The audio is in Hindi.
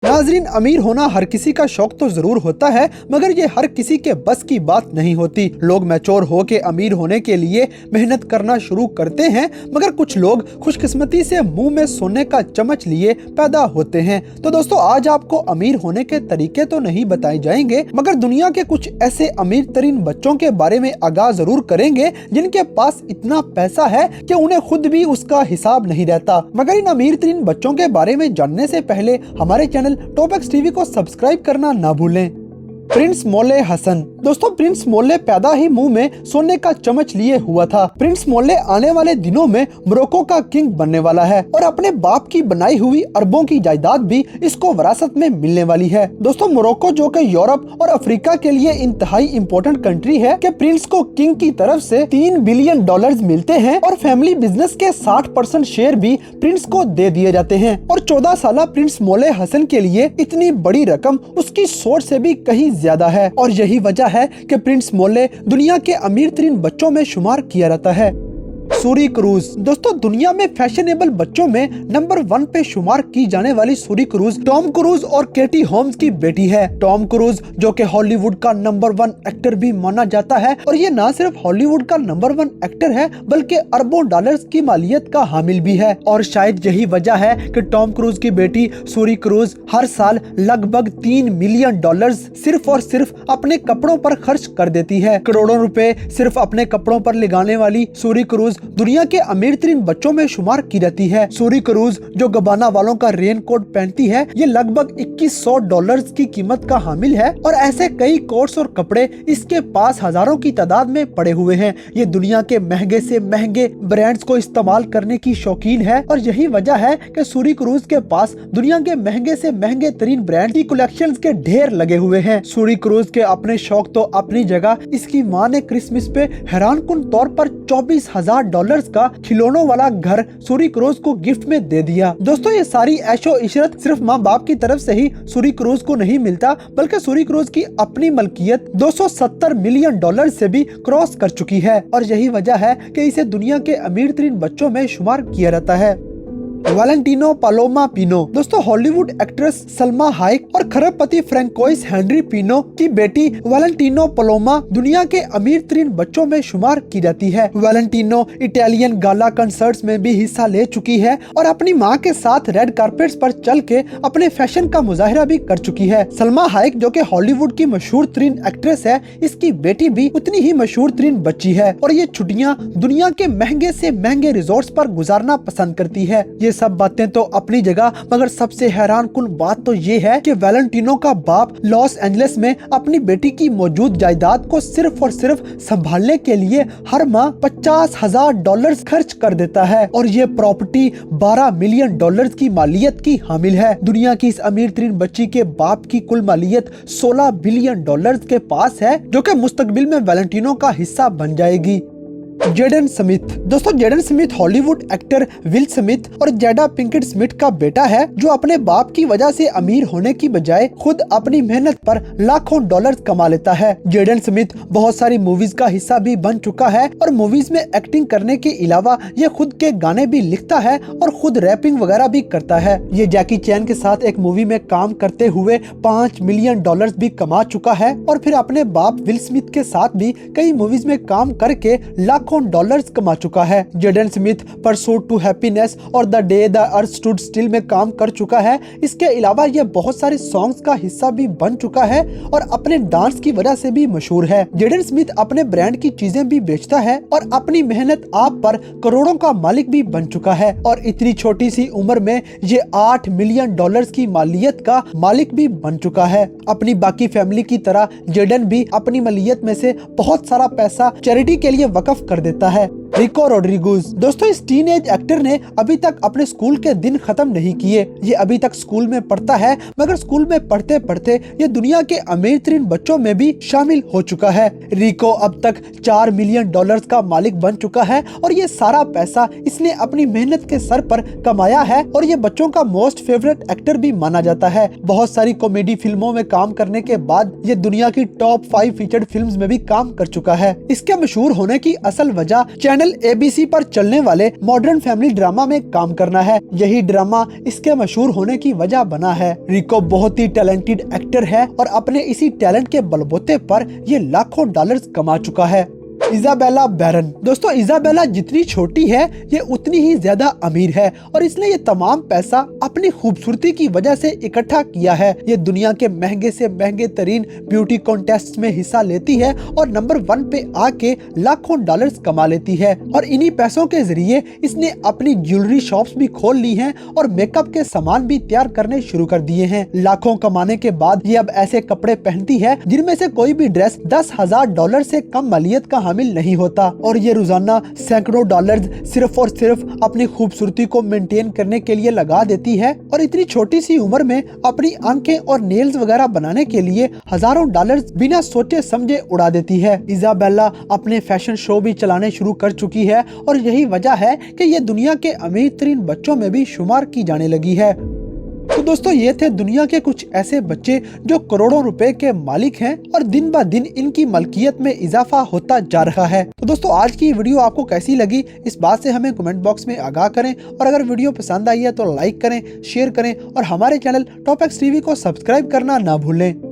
नाजरीन, अमीर होना हर किसी का शौक तो जरूर होता है, मगर ये हर किसी के बस की बात नहीं होती। लोग मैच्योर हो के अमीर होने के लिए मेहनत करना शुरू करते हैं, मगर कुछ लोग खुशकिस्मती से मुंह में सोने का चम्मच लिए पैदा होते हैं। तो दोस्तों, आज आपको अमीर होने के तरीके तो नहीं बताए जाएंगे, मगर दुनिया के कुछ ऐसे अमीर तरीन बच्चों के बारे में आगाह जरूर करेंगे जिनके पास इतना पैसा है कि उन्हें खुद भी उसका हिसाब नहीं रहता। मगर इन अमीर तरीन बच्चों के बारे में जानने से पहले हमारे चैनल टॉप एक्स टीवी को सब्सक्राइब करना ना भूलें। प्रिंस मोल्ले हसन। दोस्तों, प्रिंस मोल्ले पैदा ही मुंह में सोने का चम्मच लिए हुआ था। प्रिंस मोल्ले आने वाले दिनों में मोरक्को का किंग बनने वाला है और अपने बाप की बनाई हुई अरबों की जायदाद भी इसको विरासत में मिलने वाली है। दोस्तों, मोरक्को जो कि यूरोप और अफ्रीका के लिए इंतहाई इम्पोर्टेंट कंट्री है कि प्रिंस को किंग की तरफ से $3 बिलियन मिलते हैं और फैमिली बिजनेस के 60% शेयर भी प्रिंस को दे दिए जाते हैं। और 14 साल प्रिंस मोल्ले हसन के लिए इतनी बड़ी रकम उसकी सोच से भी कहीं ज्यादा है और यही वजह है कि प्रिंस मोल्ले दुनिया के अमीर तरीन बच्चों में शुमार किया जाता है। सूरी क्रूज। दोस्तों, दुनिया में फैशनेबल बच्चों में नंबर 1 पे शुमार की जाने वाली सूरी क्रूज टॉम क्रूज और केटी होम्स की बेटी है। टॉम क्रूज जो कि हॉलीवुड का नंबर 1 एक्टर भी माना जाता है और ये न सिर्फ हॉलीवुड का नंबर 1 एक्टर है बल्कि अरबों डॉलर्स की मालियत का हामिल भी है। और शायद यही वजह है कि टॉम क्रूज की बेटी सूरी क्रूज हर साल लगभग $3 मिलियन सिर्फ और सिर्फ अपने कपड़ों पर खर्च कर देती है। करोड़ों रुपए सिर्फ अपने कपड़ों पर लगाने वाली सूरी क्रूज दुनिया के अमीर तरीन बच्चों में शुमार की जाती है। सूरी क्रूज जो गबाना वालों का रेन कोट पहनती है, ये लगभग $2100 की कीमत का हामिल है और ऐसे कई कोट्स और कपड़े इसके पास हजारों की तादाद में पड़े हुए हैं। ये दुनिया के महंगे से महंगे ब्रांड्स को इस्तेमाल करने की शौकीन है और यही वजह है कि सूरी क्रूज के पास दुनिया के महंगे से महंगे तरीन ब्रांड की कलेक्शंस के ढेर लगे हुए हैं। सूरी क्रूज के अपने शौक तो अपनी जगह, इसकी माँ ने क्रिसमस पे हैरानकुन तौर पर $24,000 का खिलौनों वाला घर सूरी क्रूज को गिफ्ट में दे दिया। दोस्तों, ये सारी ऐशो इशरत सिर्फ माँ बाप की तरफ से ही सूरी क्रूज को नहीं मिलता, बल्कि सूरी क्रूज की अपनी मलकियत $270 मिलियन से भी क्रॉस कर चुकी है और यही वजह है कि इसे दुनिया के अमीर तरीन बच्चों में शुमार किया जाता है। वैलेंटिनो पालोमा पिनो। दोस्तों, हॉलीवुड एक्ट्रेस सलमा हाइक और खरबपति फ्रैंकोइस हेनरी पिनो की बेटी वैलेंटिनो पालोमा दुनिया के अमीर तरीन बच्चों में शुमार की जाती है। वैलेंटिनो इटालियन गाला कंसर्ट्स में भी हिस्सा ले चुकी है और अपनी मां के साथ रेड कारपेट्स पर चल के अपने फैशन का मुजाहिरा भी कर चुकी है। सलमा हाइक जो कि हॉलीवुड की मशहूर तरीन एक्ट्रेस है, इसकी बेटी भी उतनी ही मशहूर तरीन बच्ची है और ये छुट्टियां दुनिया के महंगे से महंगे रिजॉर्ट्स पर गुजारना पसंद करती है। ये सब बातें तो अपनी जगह, मगर सबसे हैरानकुन बात तो ये है कि वैलेंटिनो का बाप लॉस एंजलिस में अपनी बेटी की मौजूद जायदाद को सिर्फ और सिर्फ संभालने के लिए हर माह $50,000 खर्च कर देता है और ये प्रॉपर्टी $12 मिलियन की मालियत की हामिल है। दुनिया की इस अमीर तरीन बच्ची के बाप की कुल मालियत $16 बिलियन के पास है, जो कि मुस्तकबिल में वैलेंटिनो का हिस्सा बन जाएगी। Jaden Smith. दोस्तों, Jaden Smith Hollywood actor Will Smith और जेडा पिंकेट स्मिथ का बेटा है, जो अपने बाप की वजह से अमीर होने की बजाय खुद अपनी मेहनत पर लाखों डॉलर्स कमा लेता है। जेडन स्मिथ बहुत सारी मूवीज का हिस्सा भी बन चुका है और मूवीज में एक्टिंग करने के अलावा ये खुद के गाने भी लिखता है और खुद रैपिंग वगैरह भी करता है। ये जैकी चैन के साथ एक मूवी में काम करते हुए $5 मिलियन भी कमा चुका है और फिर अपने बाप विल स्मिथ के साथ भी कई मूवीज में काम करके लाखों डॉलर्स कमा चुका है। Jaden Smith pursuit to happiness और the day the earth stood still में काम कर चुका है। इसके अलावा ये बहुत सारे सॉन्ग्स का हिस्सा भी बन चुका है और अपने डांस की वजह से भी मशहूर है। जेडन स्मिथ अपने ब्रांड की चीजें भी बेचता है और अपनी मेहनत आप पर करोड़ों का मालिक भी बन चुका है और इतनी छोटी सी उम्र में ये $8 मिलियन की मालियत का मालिक भी बन चुका है। अपनी बाकी फैमिली की तरह जेडन भी अपनी मालियत में से बहुत सारा पैसा चैरिटी के लिए वक्फ कर देता है। रिको रोड्रिगेज। दोस्तों, इस टीनेज एक्टर ने अभी तक अपने स्कूल के दिन खत्म नहीं किए। ये अभी तक स्कूल में पढ़ता है, मगर स्कूल में पढ़ते पढ़ते ये दुनिया के अमीर तरीन बच्चों में भी शामिल हो चुका है। रिको अब तक $4 मिलियन का मालिक बन चुका है और ये सारा पैसा इसने अपनी मेहनत के सर पर कमाया है और ये बच्चों का मोस्ट फेवरेट एक्टर भी माना जाता है। बहुत सारी कॉमेडी फिल्मों में काम करने के बाद ये दुनिया की टॉप 5 फीचर्ड फिल्म्स में भी काम कर चुका है। इसके मशहूर होने की असल वजह चैनल ABC पर चलने वाले मॉडर्न फैमिली ड्रामा में काम करना है। यही ड्रामा इसके मशहूर होने की वजह बना है। रिको बहुत ही टैलेंटेड एक्टर है और अपने इसी टैलेंट के बलबूते पर ये लाखों डॉलर्स कमा चुका है। इजाबेला बैरन। दोस्तों, इजाबेला जितनी छोटी है ये उतनी ही ज्यादा अमीर है और इसने ये तमाम पैसा अपनी खूबसूरती की वजह से इकट्ठा किया है। ये दुनिया के महंगे से महंगे तरीन ब्यूटी कॉन्टेस्ट में हिस्सा लेती है और नंबर 1 पे आके लाखों डॉलर्स कमा लेती है और इन्हीं पैसों के जरिए इसने अपनी ज्वेलरी शॉप्स भी खोल ली हैं और मेकअप के सामान भी तैयार करने शुरू कर दिए हैं। लाखों कमाने के बाद ये अब ऐसे कपड़े पहनती है जिनमें से कोई भी ड्रेस $10,000 से कम मालियत का हामिल नहीं होता और ये रोजाना सैकड़ों डॉलर्स सिर्फ और सिर्फ अपनी खूबसूरती को मेंटेन करने के लिए लगा देती है और इतनी छोटी सी उम्र में अपनी आंखें और नेल्स वगैरह बनाने के लिए हजारों डॉलर्स बिना सोचे समझे उड़ा देती है। इजाबेला अपने फैशन शो भी चलाने शुरू कर चुकी है और यही वजह है कि ये दुनिया के अमीर तरीन बच्चों में भी शुमार की जाने लगी है। तो दोस्तों, ये थे दुनिया के कुछ ऐसे बच्चे जो करोड़ों रुपए के मालिक हैं और दिन ब दिन इनकी मलकियत में इजाफा होता जा रहा है। तो दोस्तों, आज की वीडियो आपको कैसी लगी इस बात से हमें कमेंट बॉक्स में आगाह करें और अगर वीडियो पसंद आई है तो लाइक करें, शेयर करें और हमारे चैनल टॉप एक्स टीवी को सब्सक्राइब करना ना भूलें।